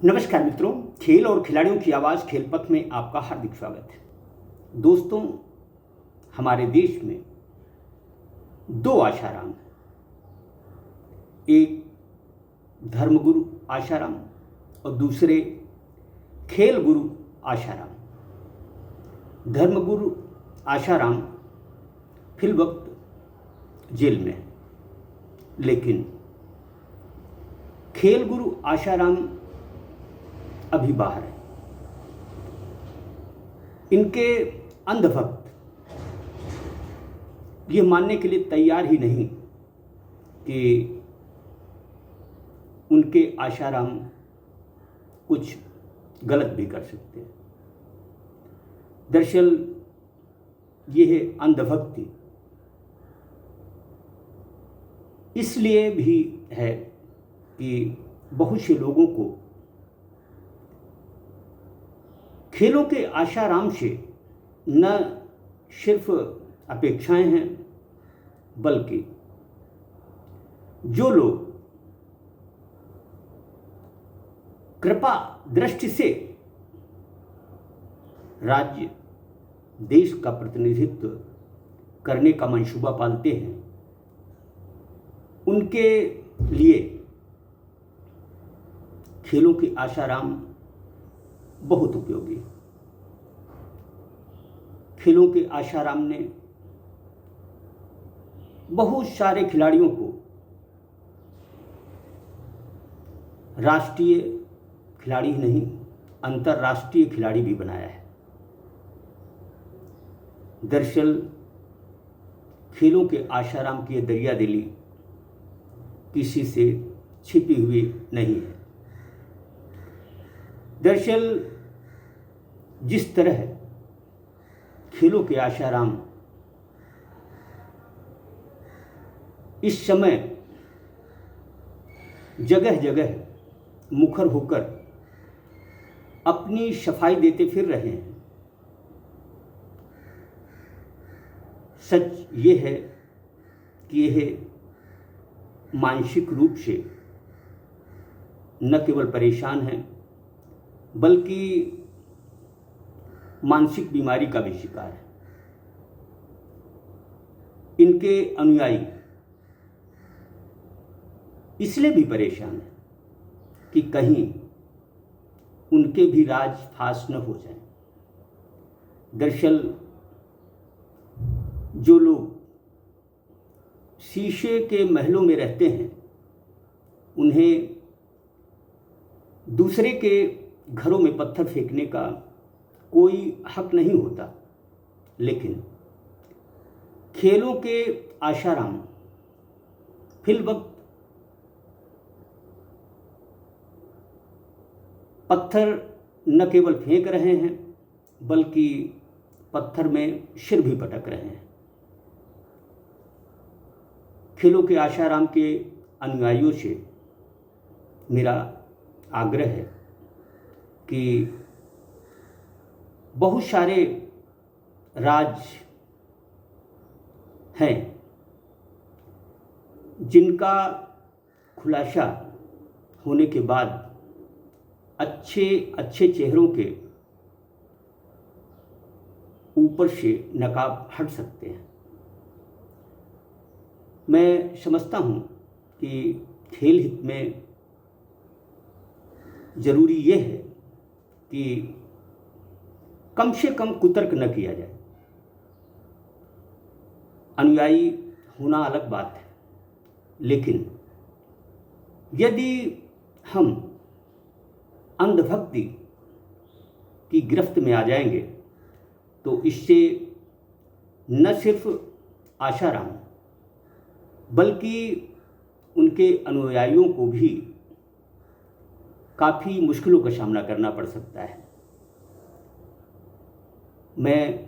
नमस्कार मित्रों, खेल और खिलाड़ियों की आवाज़ खेल पथ में आपका हार्दिक स्वागत है। दोस्तों, हमारे देश में दो आशाराम हैं। एक धर्मगुरु आशाराम और दूसरे खेल गुरु आशाराम। धर्मगुरु आशाराम फिल वक्त जेल में है, लेकिन खेल गुरु आशाराम अभी बाहर है। इनके अंधभक्त ये मानने के लिए तैयार ही नहीं कि उनके आशाराम कुछ गलत भी कर सकते हैं। दरअसल ये अंधभक्ति इसलिए भी है कि बहुत से लोगों को खेलों के आशाराम से न सिर्फ अपेक्षाएं हैं, बल्कि जो लोग कृपा दृष्टि से राज्य देश का प्रतिनिधित्व करने का मंशूबा पालते हैं, उनके लिए खेलों के आशाराम बहुत उपयोगी। खेलों के आशाराम ने बहुत सारे खिलाड़ियों को राष्ट्रीय खिलाड़ी ही नहीं, अंतर्राष्ट्रीय खिलाड़ी भी बनाया है। दरअसल खेलों के आशाराम की दरिया दिली किसी से छिपी हुई नहीं है। दरअसल जिस तरह खेलों के आशाराम इस समय जगह जगह मुखर होकर अपनी सफाई देते फिर रहे हैं, सच ये है कि यह मानसिक रूप से न केवल परेशान हैं, बल्कि मानसिक बीमारी का भी शिकार है। इनके अनुयायी इसलिए भी परेशान हैं कि कहीं उनके भी राज फाश न हो जाए। दरअसल जो लोग शीशे के महलों में रहते हैं, उन्हें दूसरे के घरों में पत्थर फेंकने का कोई हक नहीं होता, लेकिन खेलों के आशाराम फिल वक्त पत्थर न केवल फेंक रहे हैं, बल्कि पत्थर में सिर भी पटक रहे हैं। खेलों के आशाराम के अनुयायियों से मेरा आग्रह है कि बहुत सारे राज हैं जिनका खुलासा होने के बाद अच्छे अच्छे चेहरों के ऊपर से नकाब हट सकते हैं। मैं समझता हूँ कि खेल हित में ज़रूरी ये है कि कम से कम कुतर्क न किया जाए। अनुयायी होना अलग बात है, लेकिन यदि हम अंधभक्ति की गिरफ्त में आ जाएंगे तो इससे न सिर्फ आशाराम बल्कि उनके अनुयायियों को भी काफ़ी मुश्किलों का सामना करना पड़ सकता है। मैं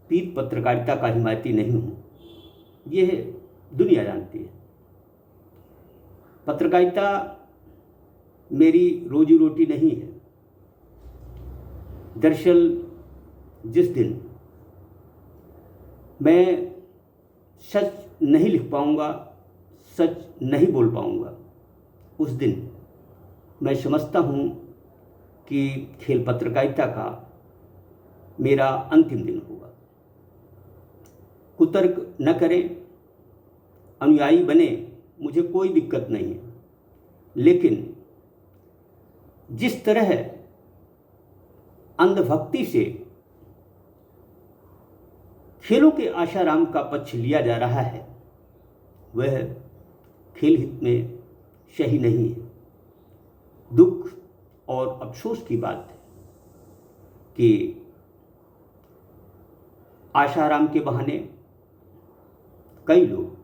पीठ पत्रकारिता का हिमायती नहीं हूँ, यह दुनिया जानती है। पत्रकारिता मेरी रोजी रोटी नहीं है। दरअसल जिस दिन मैं सच नहीं लिख पाऊँगा, सच नहीं बोल पाऊँगा, उस दिन मैं समझता हूँ कि खेल पत्रकारिता का मेरा अंतिम दिन होगा। कुतर्क न करें, अनुयायी बने, मुझे कोई दिक्कत नहीं है, लेकिन जिस तरह अंधभक्ति से खेलों के आशाराम का पक्ष लिया जा रहा है वह खेल हित में सही नहीं है। दुख और अफसोस की बात है कि आशाराम के बहाने कई लोग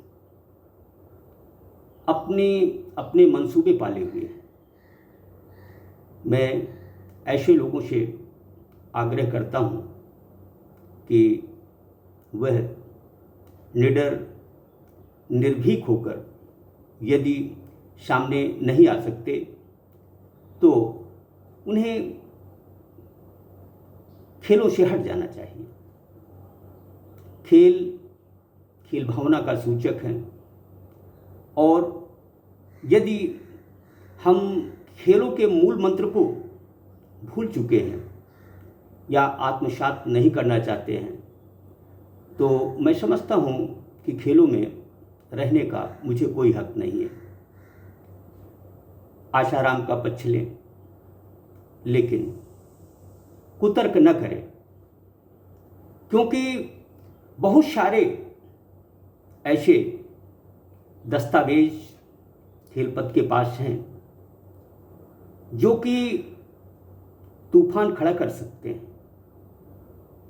अपने मंसूबे पाले हुए हैं। मैं ऐसे लोगों से आग्रह करता हूं कि वह निडर निर्भीक होकर यदि सामने नहीं आ सकते तो उन्हें खेलों से हट जाना चाहिए। खेल भावना का सूचक है और यदि हम खेलों के मूल मंत्र को भूल चुके हैं या आत्मसात नहीं करना चाहते हैं तो मैं समझता हूँ कि खेलों में रहने का मुझे कोई हक नहीं है। आशाराम का पक्ष लें, लेकिन कुतर्क न करें, क्योंकि बहुत सारे ऐसे दस्तावेज खेलपत के पास हैं जो कि तूफान खड़ा कर सकते हैं,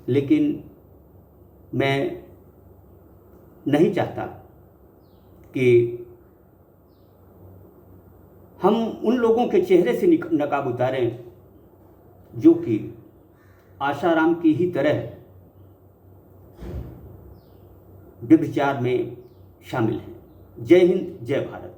लेकिन मैं नहीं चाहता कि हम उन लोगों के चेहरे से नकाब उतारें जो कि आशाराम की ही तरह व्यभिचार में शामिल हैं। जय हिंद, जय भारत।